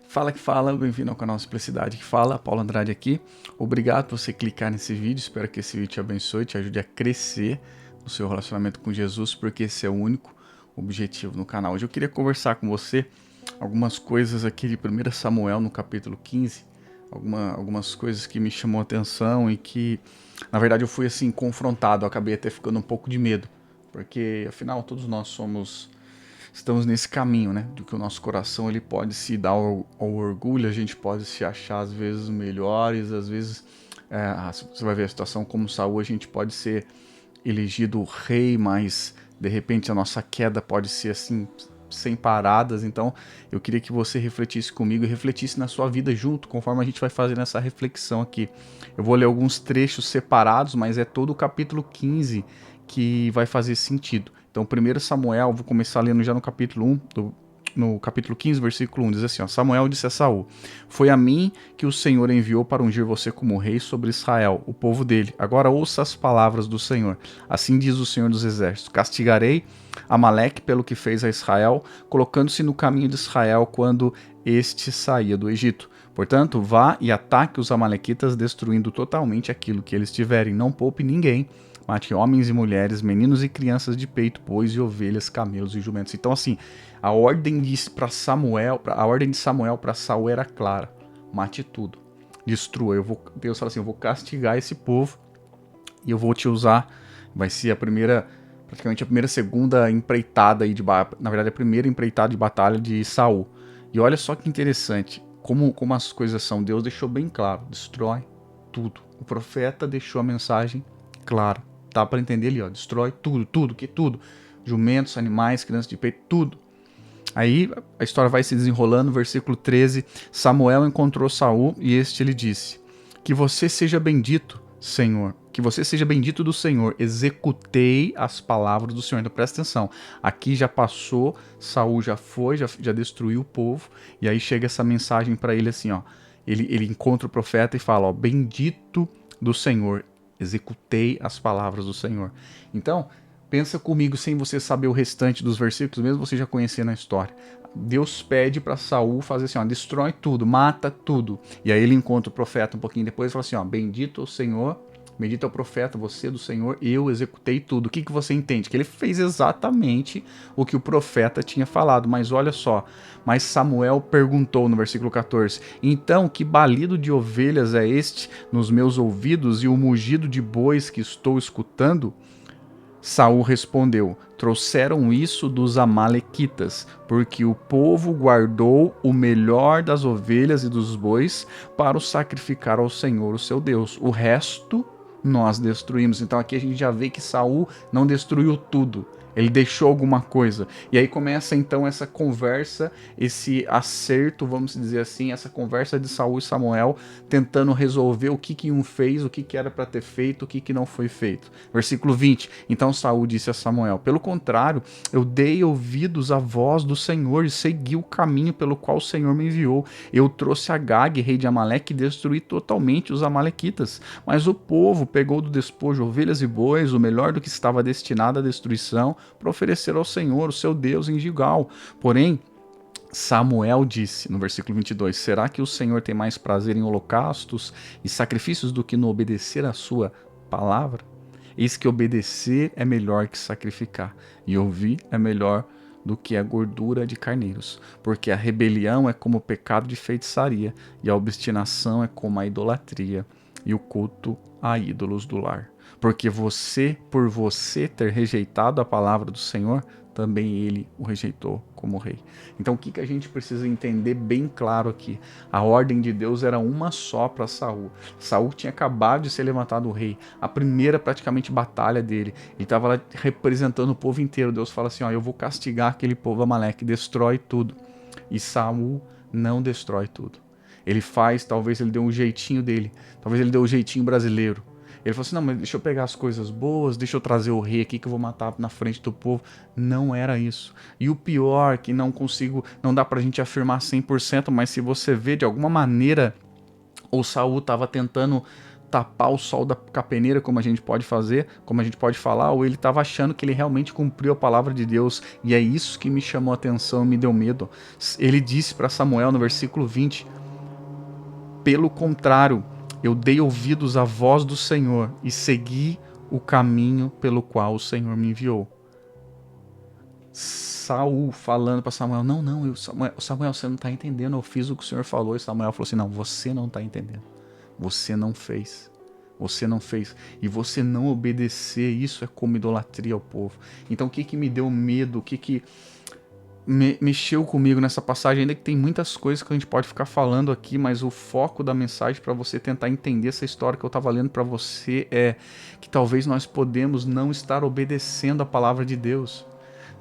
Fala que fala, bem-vindo ao canal Simplicidade que fala, Paulo Andrade aqui. Obrigado por você clicar nesse vídeo, espero que esse vídeo te abençoe, te ajude a crescer no seu relacionamento com Jesus, porque esse é o único objetivo no canal. Hoje eu queria conversar com você algumas coisas aqui de 1 Samuel no capítulo 15, algumas coisas que me chamou a atenção e que, na verdade, eu fui assim confrontado, eu acabei até ficando um pouco de medo, porque afinal todos nós estamos nesse caminho, né? Do que o nosso coração ele pode se dar ao orgulho, a gente pode se achar às vezes melhores, às vezes você vai ver a situação como Saul, a gente pode ser elegido rei, mas de repente a nossa queda pode ser assim sem paradas. Então eu queria que você refletisse comigo e refletisse na sua vida junto, conforme a gente vai fazendo essa reflexão aqui. Eu vou ler alguns trechos separados, mas é todo o capítulo 15 que vai fazer sentido. Então, 1 Samuel, vou começar lendo já no capítulo 1, no capítulo 15, versículo 1, diz assim, ó, Samuel disse a Saul, foi a mim que o Senhor enviou para ungir você como rei sobre Israel, o povo dele. Agora ouça as palavras do Senhor. Assim diz o Senhor dos Exércitos, castigarei Amaleque pelo que fez a Israel, colocando-se no caminho de Israel quando este saía do Egito. Portanto, vá e ataque os amalequitas, destruindo totalmente aquilo que eles tiverem. Não poupe ninguém. Mate homens e mulheres, meninos e crianças de peito, bois e ovelhas, camelos e jumentos. Então, assim, a ordem de Samuel para Saul era clara: mate tudo, destrua. Deus fala assim: eu vou castigar esse povo e eu vou te usar. Vai ser praticamente a primeira, segunda empreitada aí na verdade, a primeira empreitada de batalha de Saul. E olha só que interessante, como as coisas são. Deus deixou bem claro: destrói tudo. O profeta deixou a mensagem clara. Dá para entender ali, ó, destrói tudo. Jumentos, animais, crianças de peito, tudo. Aí a história vai se desenrolando, versículo 13, Samuel encontrou Saul e este lhe disse, que você seja bendito, Senhor, que você seja bendito do Senhor, executei as palavras do Senhor. Então presta atenção, aqui já passou, Saul já foi, já destruiu o povo, e aí chega essa mensagem para ele assim, ó, ele encontra o profeta e fala, ó, bendito do Senhor, executei as palavras do Senhor. Então, pensa comigo sem você saber o restante dos versículos, mesmo você já conhecendo a história. Deus pede para Saul fazer assim, ó, destrói tudo, mata tudo. E aí ele encontra o profeta um pouquinho depois e fala assim, ó, bendito o Senhor, bendito é o profeta, você do Senhor, eu executei tudo. O que você entende? Que ele fez exatamente o que o profeta tinha falado. Mas olha só, mas Samuel perguntou no versículo 14, então que balido de ovelhas é este nos meus ouvidos e o mugido de bois que estou escutando? Saul respondeu, trouxeram isso dos amalequitas, porque o povo guardou o melhor das ovelhas e dos bois para o sacrificar ao Senhor, o seu Deus. O resto nós destruímos. Então aqui a gente já vê que Saul não destruiu tudo. Ele deixou alguma coisa. E aí começa então essa conversa, esse acerto, vamos dizer assim, essa conversa de Saul e Samuel, tentando resolver o que um fez, o que era para ter feito, o que não foi feito. Versículo 20. Então Saul disse a Samuel, pelo contrário, eu dei ouvidos à voz do Senhor e segui o caminho pelo qual o Senhor me enviou. Eu trouxe Agag, rei de Amaleque, e destruí totalmente os amalequitas. Mas o povo pegou do despojo ovelhas e bois, o melhor do que estava destinado à destruição, para oferecer ao Senhor, o seu Deus, em Gilgal. Porém, Samuel disse, no versículo 22, será que o Senhor tem mais prazer em holocaustos e sacrifícios do que no obedecer à sua palavra? Eis que obedecer é melhor que sacrificar, e ouvir é melhor do que a gordura de carneiros, porque a rebelião é como o pecado de feitiçaria, e a obstinação é como a idolatria, e o culto a ídolos do lar. Porque por você ter rejeitado a palavra do Senhor, também ele o rejeitou como rei. Então o que a gente precisa entender bem claro aqui? A ordem de Deus era uma só para Saul. Saul tinha acabado de ser levantado o rei, a primeira praticamente batalha dele. Ele estava lá representando o povo inteiro. Deus fala assim, ó, eu vou castigar aquele povo Amaleque, destrói tudo. E Saul não destrói tudo. Ele faz, talvez ele dê um jeitinho dele, talvez ele dê um jeitinho brasileiro. Ele falou assim, não, mas deixa eu pegar as coisas boas, deixa eu trazer o rei aqui que eu vou matar na frente do povo. Não era isso. E o pior, que não dá pra gente afirmar 100%, mas se você vê de alguma maneira, o Saul estava tentando tapar o sol com a peneira, como a gente pode fazer, como a gente pode falar, ou ele estava achando que ele realmente cumpriu a palavra de Deus. E é isso que me chamou a atenção e me deu medo. Ele disse para Samuel no versículo 20: pelo contrário, eu dei ouvidos à voz do Senhor e segui o caminho pelo qual o Senhor me enviou. Saul falando para Samuel: não, Samuel, você não está entendendo, eu fiz o que o Senhor falou. E Samuel falou assim: não, você não está entendendo, você não fez. Você não fez. E você não obedecer, isso é como idolatria ao povo. Então o que me deu medo, o que mexeu comigo nessa passagem, ainda que tem muitas coisas que a gente pode ficar falando aqui, mas o foco da mensagem para você tentar entender essa história que eu estava lendo para você é que talvez nós podemos não estar obedecendo a palavra de Deus.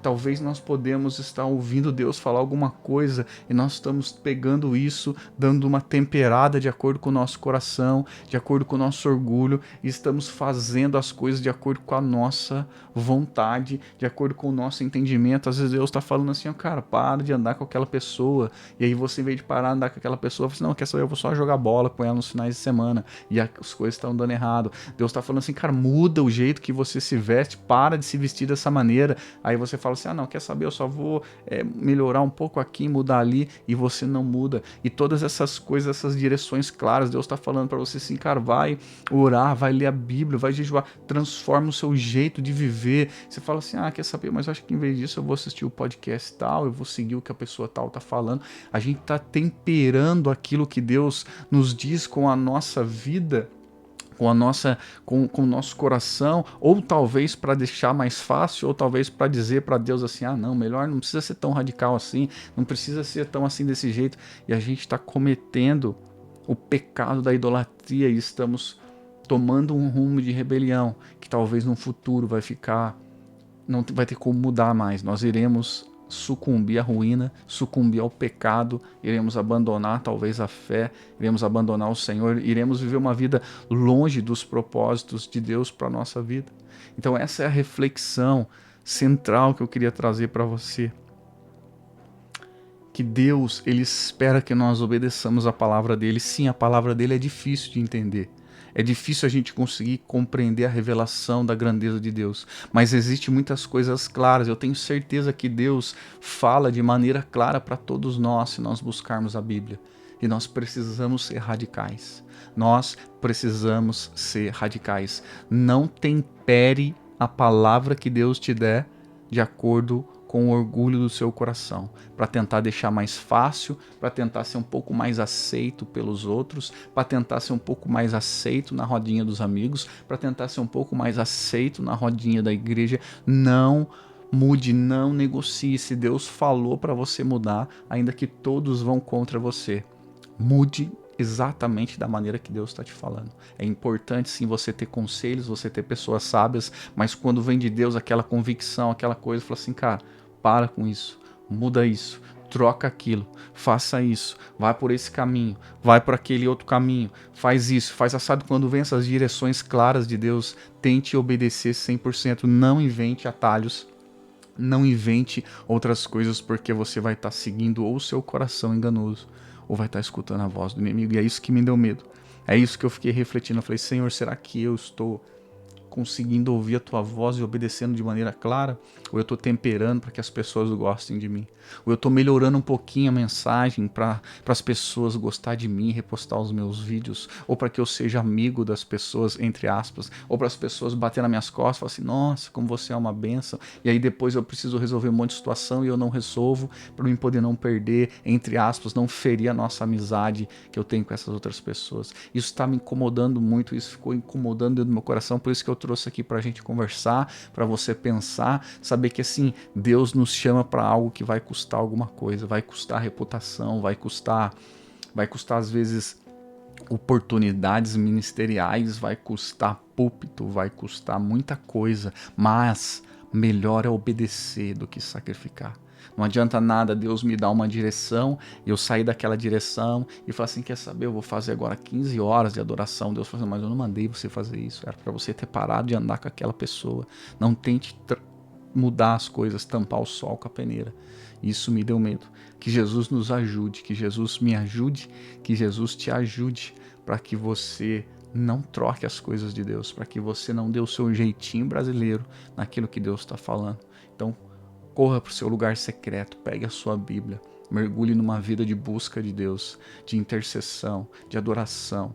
Talvez nós podemos estar ouvindo Deus falar alguma coisa e nós estamos pegando isso, dando uma temperada de acordo com o nosso coração, de acordo com o nosso orgulho, e estamos fazendo as coisas de acordo com a nossa vontade, de acordo com o nosso entendimento. Às vezes Deus está falando assim: ó, cara, para de andar com aquela pessoa. E aí você, em vez de parar de andar com aquela pessoa, você fala assim: não, quer saber, eu vou só jogar bola com ela nos finais de semana. E as coisas estão dando errado. Deus está falando assim: cara, muda o jeito que você se veste, para de se vestir dessa maneira. Aí você fala assim: ah, não, quer saber, eu só vou melhorar um pouco aqui, mudar ali, e você não muda. E todas essas coisas, essas direções claras, Deus está falando para você assim: cara, vai orar, vai ler a Bíblia, vai jejuar, transforma o seu jeito de viver. Você fala assim: ah, quer saber, mas eu acho que em vez disso eu vou assistir o podcast tal, eu vou seguir o que a pessoa tal está falando. A gente está temperando aquilo que Deus nos diz com a nossa vida, com o nosso coração, ou talvez para deixar mais fácil, ou talvez para dizer para Deus assim: ah, não, melhor não precisa ser tão radical assim, não precisa ser tão assim desse jeito. E a gente está cometendo o pecado da idolatria e estamos tomando um rumo de rebelião que talvez no futuro não vai ter como mudar mais. Nós iremos sucumbir à ruína, sucumbir ao pecado, iremos abandonar talvez a fé, iremos abandonar o Senhor, iremos viver uma vida longe dos propósitos de Deus para a nossa vida. Então essa é a reflexão central que eu queria trazer para você. Que Deus, Ele espera que nós obedeçamos a palavra dEle. Sim, a palavra dEle é difícil de entender. É difícil a gente conseguir compreender a revelação da grandeza de Deus, mas existem muitas coisas claras. Eu tenho certeza que Deus fala de maneira clara para todos nós se nós buscarmos a Bíblia. E nós precisamos ser radicais. Nós precisamos ser radicais. Não tempere a palavra que Deus te der de acordo com o orgulho do seu coração, para tentar deixar mais fácil, para tentar ser um pouco mais aceito pelos outros, para tentar ser um pouco mais aceito na rodinha dos amigos, para tentar ser um pouco mais aceito na rodinha da igreja. Não mude, não negocie. Se Deus falou para você mudar, ainda que todos vão contra você, mude exatamente da maneira que Deus está te falando. É importante sim você ter conselhos, você ter pessoas sábias, mas quando vem de Deus aquela convicção, aquela coisa, fala assim: cara, para com isso, muda isso, troca aquilo, faça isso, vai por esse caminho, vai por aquele outro caminho, faz isso, faz assado. Quando vem essas direções claras de Deus, tente obedecer 100%, não invente atalhos, não invente outras coisas, porque você vai estar seguindo ou o seu coração enganoso, ou vai estar escutando a voz do inimigo. E é isso que me deu medo. É isso que eu fiquei refletindo. Eu falei: Senhor, será que eu estou conseguindo ouvir a tua voz e obedecendo de maneira clara? Ou eu estou temperando para que as pessoas gostem de mim? Ou eu estou melhorando um pouquinho a mensagem para as pessoas gostar de mim, repostar os meus vídeos? Ou para que eu seja amigo das pessoas, entre aspas? Ou para as pessoas baterem nas minhas costas e falar assim: nossa, como você é uma bênção. E aí depois eu preciso resolver um monte de situação e eu não resolvo, para mim poder não perder, entre aspas, não ferir a nossa amizade que eu tenho com essas outras pessoas. Isso está me incomodando muito, isso ficou incomodando dentro do meu coração. Por isso que eu trouxe aqui para a gente conversar, para você pensar, saber que assim, Deus nos chama para algo que vai custar alguma coisa, vai custar reputação, vai custar às vezes oportunidades ministeriais, vai custar púlpito, vai custar muita coisa, mas melhor é obedecer do que sacrificar. Não adianta nada Deus me dar uma direção e eu sair daquela direção e falar assim: quer saber, eu vou fazer agora 15 horas de adoração. Deus fala assim: mas eu não mandei você fazer isso, era para você ter parado de andar com aquela pessoa. Não tente mudar as coisas, tampar o sol com a peneira. Isso me deu medo. Que Jesus nos ajude, que Jesus me ajude, que Jesus te ajude, para que você Não troque as coisas de Deus, para que você não dê o seu jeitinho brasileiro naquilo que Deus está falando. Então, corra para o seu lugar secreto, pegue a sua Bíblia, mergulhe numa vida de busca de Deus, de intercessão, de adoração,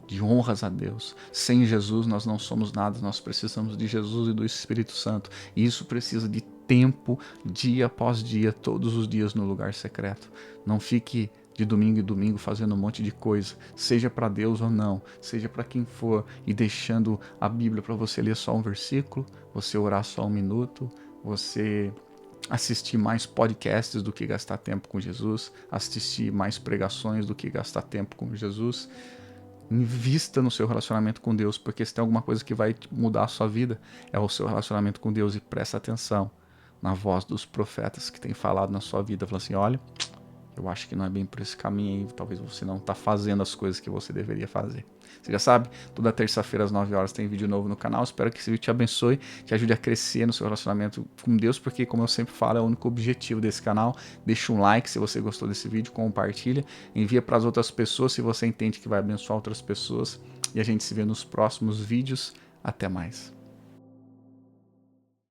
de honras a Deus. Sem Jesus nós não somos nada, nós precisamos de Jesus e do Espírito Santo. E isso precisa de tempo, dia após dia, todos os dias no lugar secreto. Não fique de domingo em domingo fazendo um monte de coisa, seja para Deus ou não, seja para quem for, e deixando a Bíblia para você ler só um versículo, você orar só um minuto, você assistir mais podcasts do que gastar tempo com Jesus, assistir mais pregações do que gastar tempo com Jesus. Invista no seu relacionamento com Deus, porque se tem alguma coisa que vai mudar a sua vida, é o seu relacionamento com Deus. E presta atenção na voz dos profetas que têm falado na sua vida, falando assim, olha, eu acho que não é bem por esse caminho aí, talvez você não está fazendo as coisas que você deveria fazer. Você já sabe, toda terça-feira às 9 horas tem vídeo novo no canal. Espero que esse vídeo te abençoe, te ajude a crescer no seu relacionamento com Deus, porque, como eu sempre falo, é o único objetivo desse canal. Deixa um like se você gostou desse vídeo, compartilha, envia para as outras pessoas se você entende que vai abençoar outras pessoas. E a gente se vê nos próximos vídeos. Até mais.